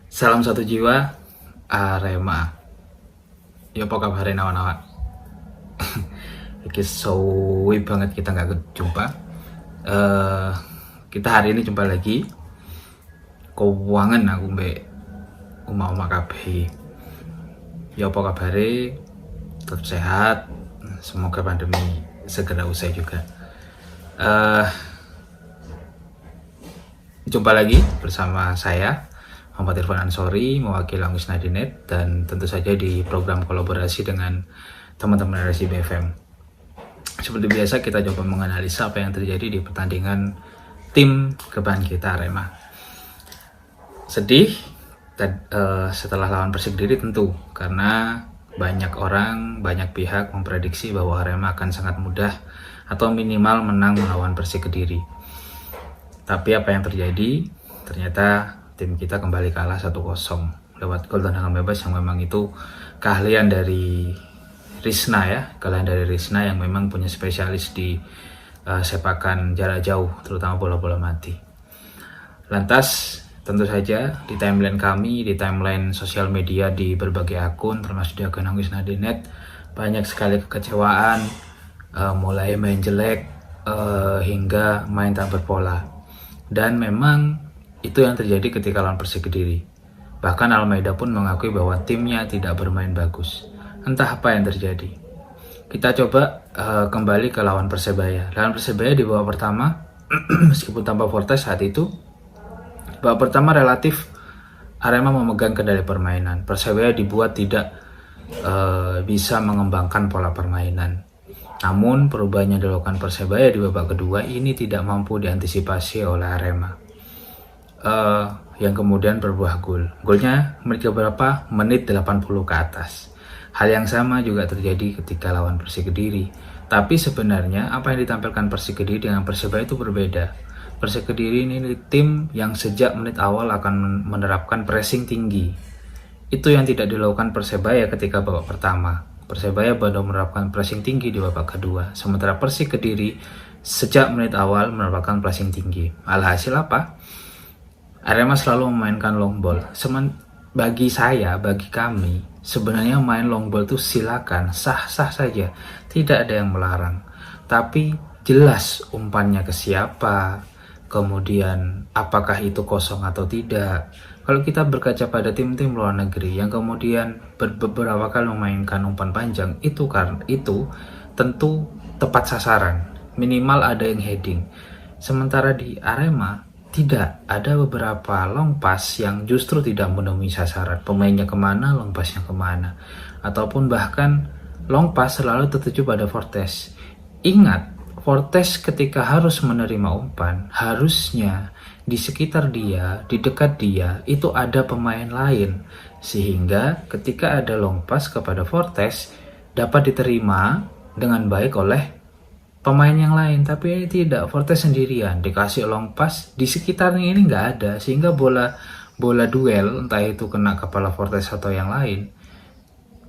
Salam satu jiwa, Arema. Ya apa kabar nawan-nawan? Iki suwi banget kita nggak jumpa. Eh kita hari ini jumpa lagi. Keuangan aku mbak uma kabeh. Ya apa kabare? Tetap sehat. Semoga pandemi segera usai juga. Jumpa lagi bersama saya Muhammad Irfan Ansori, mewakili Langis Nadinet, dan tentu saja di program kolaborasi dengan teman-teman RSI BFM. Seperti biasa kita coba menganalisa apa yang terjadi di pertandingan tim kebanggaan kita Arema. Sedih setelah lawan Persik Kediri tentu, karena banyak orang, banyak pihak memprediksi bahwa Arema akan sangat mudah atau minimal menang melawan Persik Kediri. Tapi apa yang terjadi? Ternyata tim kita kembali kalah 1-0 lewat gol tendangan bebas yang memang itu keahlian dari Risna ya, keahlian dari Risna yang memang punya spesialis di sepakan jarak jauh, terutama bola-bola mati. Lantas tentu saja di timeline kami, di timeline sosial media di berbagai akun termasuk di akun Langis Nadinet, banyak sekali kekecewaan, mulai main jelek hingga main tak berpola. Dan memang itu yang terjadi ketika lawan Persik Kediri. Bahkan Almeida pun mengakui bahwa timnya tidak bermain bagus. Entah apa yang terjadi. Kita coba kembali ke lawan Persebaya. Lawan Persebaya di babak pertama, meskipun tanpa Fortes saat itu, babak pertama relatif Arema memegang kendali permainan. Persebaya dibuat tidak bisa mengembangkan pola permainan. Namun perubahan yang dilakukan Persebaya di babak kedua ini tidak mampu diantisipasi oleh Arema, yang kemudian berbuah gol. Golnya menit berapa? Menit 80 ke atas. Hal yang sama juga terjadi ketika lawan Persik Kediri. Tapi sebenarnya apa yang ditampilkan Persik Kediri dengan Persebaya itu berbeda. Persik Kediri ini tim yang sejak menit awal akan menerapkan pressing tinggi. Itu yang tidak dilakukan Persebaya ketika babak pertama. Persebaya baru menerapkan pressing tinggi di babak kedua, sementara Persik Kediri sejak menit awal menerapkan pressing tinggi. Alhasil apa? Arema selalu memainkan long ball. Bagi saya, bagi kami, sebenarnya main long ball itu silakan, sah-sah saja, tidak ada yang melarang. Tapi jelas umpannya ke siapa, kemudian apakah itu kosong atau tidak. Kalau kita berkaca pada tim-tim luar negeri yang kemudian beberapa kali memainkan umpan panjang, itu tentu tepat sasaran, minimal ada yang heading. Sementara di Arema tidak, ada beberapa long pass yang justru tidak menemui sasaran. Pemainnya kemana, long passnya kemana, ataupun bahkan long pass selalu tertuju pada Fortes. Ingat, Fortes ketika harus menerima umpan, harusnya di sekitar dia, di dekat dia, itu ada pemain lain. Sehingga ketika ada long pass kepada Fortes, dapat diterima dengan baik oleh pemain yang lain. Tapi tidak, Fortes sendirian, dikasih long pass, di sekitarnya ini nggak ada. Sehingga bola duel, entah itu kena kepala Fortes atau yang lain,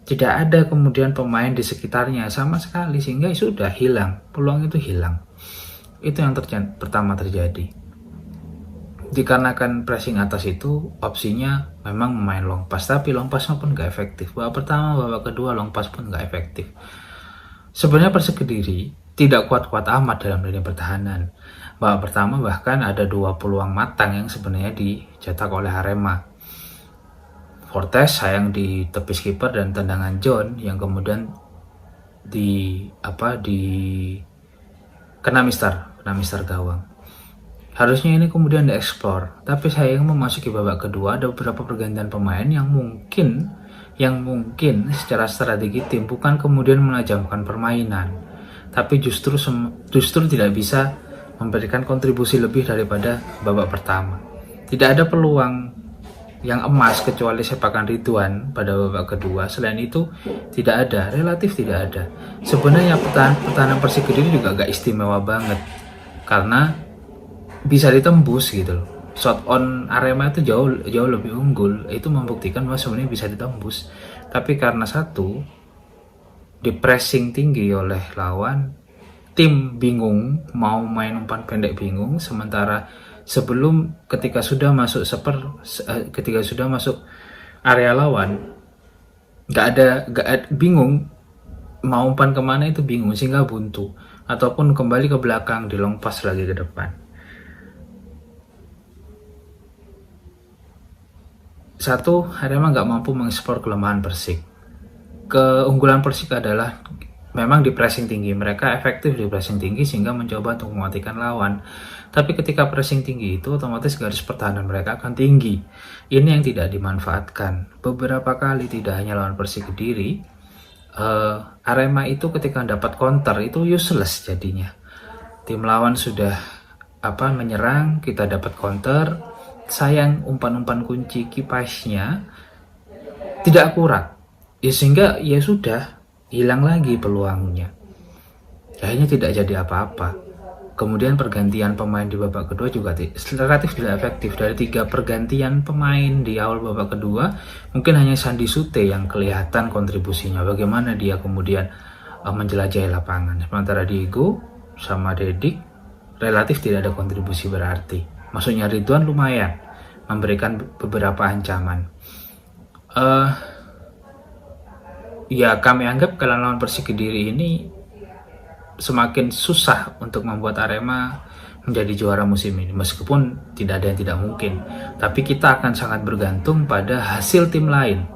tidak ada kemudian pemain di sekitarnya sama sekali, sehingga sudah hilang, peluang itu hilang. Itu yang pertama terjadi. Dikarenakan pressing atas itu, opsinya memang memain long pass, tapi long passnya pun gak efektif. Babak pertama, babak kedua long pass pun gak efektif. Sebenarnya Persik Kediri tidak kuat-kuat amat dalam lini pertahanan. Babak pertama bahkan ada 2 peluang matang yang sebenarnya dicetak oleh Arema. Fortes sayang di tepis kiper dan tendangan John yang kemudian kena mister gawang. Harusnya ini kemudian dieksplor, tapi sayang memasuki babak kedua ada beberapa pergantian pemain yang mungkin secara strategi tim bukan kemudian menajamkan permainan, tapi justru tidak bisa memberikan kontribusi lebih daripada babak pertama. Tidak ada peluang yang emas kecuali sepakan Ridwan pada babak kedua. Selain itu tidak ada, relatif tidak ada. Sebenarnya pertahanan Persik Kediri juga gak istimewa banget, karena bisa ditembus gitu loh. Shot on Arema itu jauh lebih unggul. Itu membuktikan bahwa sebenarnya bisa ditembus. Tapi karena satu, di pressing tinggi oleh lawan, tim bingung mau main umpan pendek, bingung, sementara sebelum ketika sudah masuk area lawan, bingung mau umpan kemana, itu bingung sehingga buntu ataupun kembali ke belakang di long pass lagi ke depan. Satu, Arema nggak mampu mengeksplor kelemahan Persik. Keunggulan Persik adalah memang di pressing tinggi, mereka efektif di pressing tinggi sehingga mencoba untuk mematikan lawan. Tapi ketika pressing tinggi itu otomatis garis pertahanan mereka akan tinggi. Ini yang tidak dimanfaatkan. Beberapa kali, tidak hanya lawan Persik Kediri, Arema itu ketika dapat counter itu useless jadinya. Tim lawan sudah menyerang, kita dapat counter, sayang umpan-umpan kunci kipasnya tidak akurat. Ya sehingga ya sudah hilang lagi peluangnya. Akhirnya tidak jadi apa-apa. Kemudian pergantian pemain di babak kedua juga relatif tidak efektif. Dari 3 pergantian pemain di awal babak kedua, mungkin hanya Sandi Sute yang kelihatan kontribusinya. Bagaimana dia kemudian menjelajahi lapangan. Sementara Diego sama Dedik relatif tidak ada kontribusi berarti. Maksudnya Ridwan lumayan memberikan beberapa ancaman. Ya kami anggap kalau lawan Persik Kediri ini semakin susah untuk membuat Arema menjadi juara musim ini, meskipun tidak ada yang tidak mungkin. Tapi kita akan sangat bergantung pada hasil tim lain.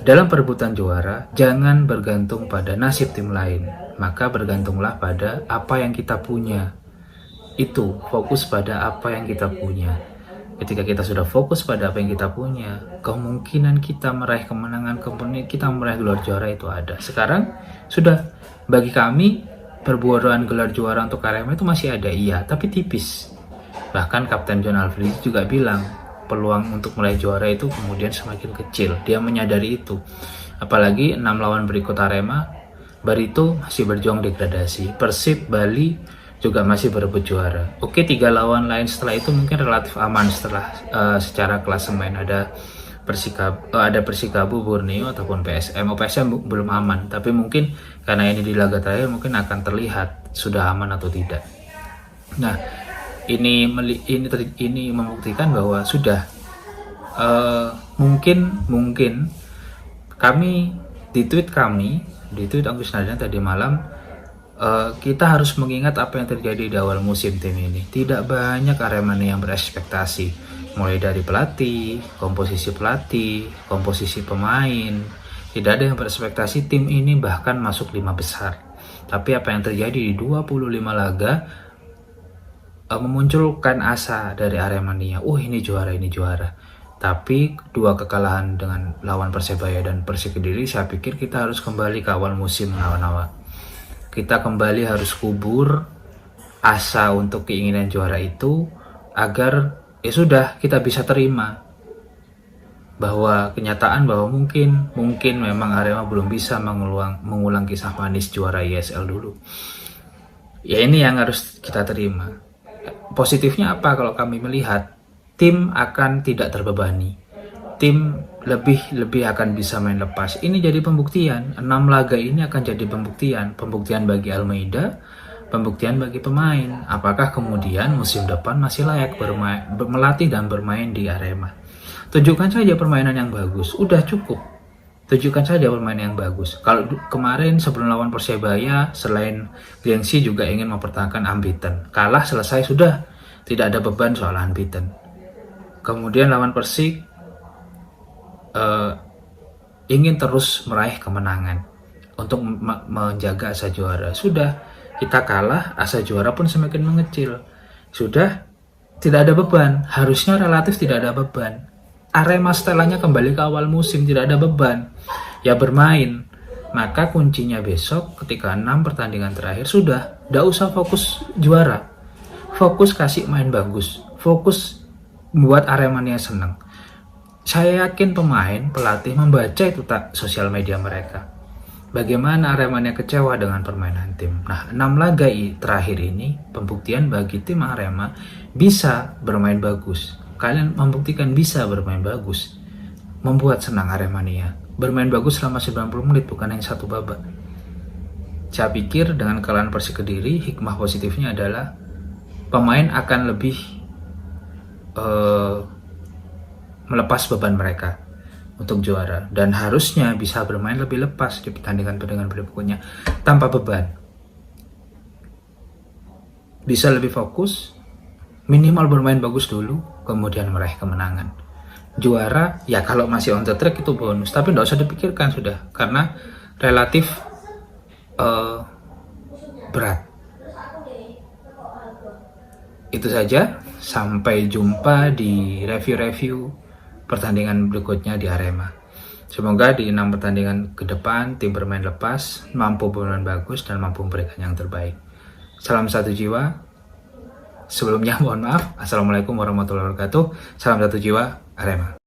Dalam perebutan juara, jangan bergantung pada nasib tim lain, maka bergantunglah pada apa yang kita punya. Itu, fokus pada apa yang kita punya. Ketika kita sudah fokus pada apa yang kita punya, kemungkinan kita meraih kemenangan, kita meraih gelar juara itu ada. Sekarang sudah, bagi kami perburuan gelar juara untuk Arema itu masih ada, iya, tapi tipis. Bahkan Kapten John Alfred juga bilang peluang untuk meraih juara itu kemudian semakin kecil. Dia menyadari itu. Apalagi 6 lawan berikut Arema, Barito masih berjuang degradasi, Persib, Bali juga masih berebut juara. Oke, 3 lawan lain setelah itu mungkin relatif aman setelah secara klasemen. Ada Persikabo, Borneo ataupun PSM. PSM belum aman, tapi mungkin karena ini di laga terakhir mungkin akan terlihat sudah aman atau tidak. Nah, ini membuktikan bahwa sudah mungkin kami di tweet Agus Nadian tadi malam, kita harus mengingat apa yang terjadi di awal musim tim ini. Tidak banyak Aremania yang berekspektasi. Mulai dari pelatih, komposisi pemain, tidak ada yang berekspektasi tim ini bahkan masuk 5 besar. Tapi apa yang terjadi di 25 laga memunculkan asa dari Aremania. Ini juara. Tapi 2 kekalahan dengan lawan Persebaya dan Persik Kediri, saya pikir kita harus kembali ke awal musim awal-awal. Kita kembali harus kubur asa untuk keinginan juara itu agar ya sudah kita bisa terima bahwa kenyataan bahwa mungkin memang Arema belum bisa mengulang kisah manis juara ISL dulu. Ya ini yang harus kita terima. Positifnya apa kalau kami melihat tim akan tidak terbebani. Tim lebih akan bisa main lepas. Ini jadi pembuktian. 6 laga ini akan jadi pembuktian bagi Almeida, pembuktian bagi pemain. Apakah kemudian musim depan masih layak melatih dan bermain di Arema? Tunjukkan saja permainan yang bagus. Udah cukup. Tunjukkan saja permainan yang bagus. Kalau kemarin sebelum lawan Persebaya, selain gengsi juga ingin mempertahankan unbeaten. Kalah selesai sudah. Tidak ada beban soal unbeaten. Kemudian lawan Persik ingin terus meraih kemenangan untuk menjaga asa juara. Sudah. Kita kalah, asa juara pun semakin mengecil. Sudah tidak ada beban. Harusnya relatif tidak ada beban. Arema setelahnya kembali ke awal musim, tidak ada beban. Ya bermain. Maka kuncinya besok ketika 6 pertandingan terakhir sudah. Tidak usah fokus juara. Fokus kasih main bagus. Fokus membuat Aremania senang. Saya yakin pemain, pelatih membaca itu sosial media mereka. Bagaimana Aremania kecewa dengan permainan tim. Nah, 6 laga terakhir ini pembuktian bagi tim Arema bisa bermain bagus. Kalian membuktikan bisa bermain bagus. Membuat senang Aremania. Bermain bagus selama 90 menit bukan hanya 1 babak. Saya pikir dengan kekalahan Persik Kediri, hikmah positifnya adalah pemain akan lebih melepas beban mereka untuk juara, dan harusnya bisa bermain lebih lepas di pertandingan-pertandingan berikutnya tanpa beban, bisa lebih fokus, minimal bermain bagus dulu, kemudian meraih kemenangan. Juara ya kalau masih on the track itu bonus, tapi nggak usah dipikirkan sudah, karena relatif berat. Itu saja, sampai jumpa di review-review pertandingan berikutnya di Arema. Semoga di 6 pertandingan ke depan tim bermain lepas, mampu bermain bagus, dan mampu memberikan yang terbaik. Salam satu jiwa. Sebelumnya mohon maaf. Assalamualaikum warahmatullahi wabarakatuh. Salam satu jiwa, Arema.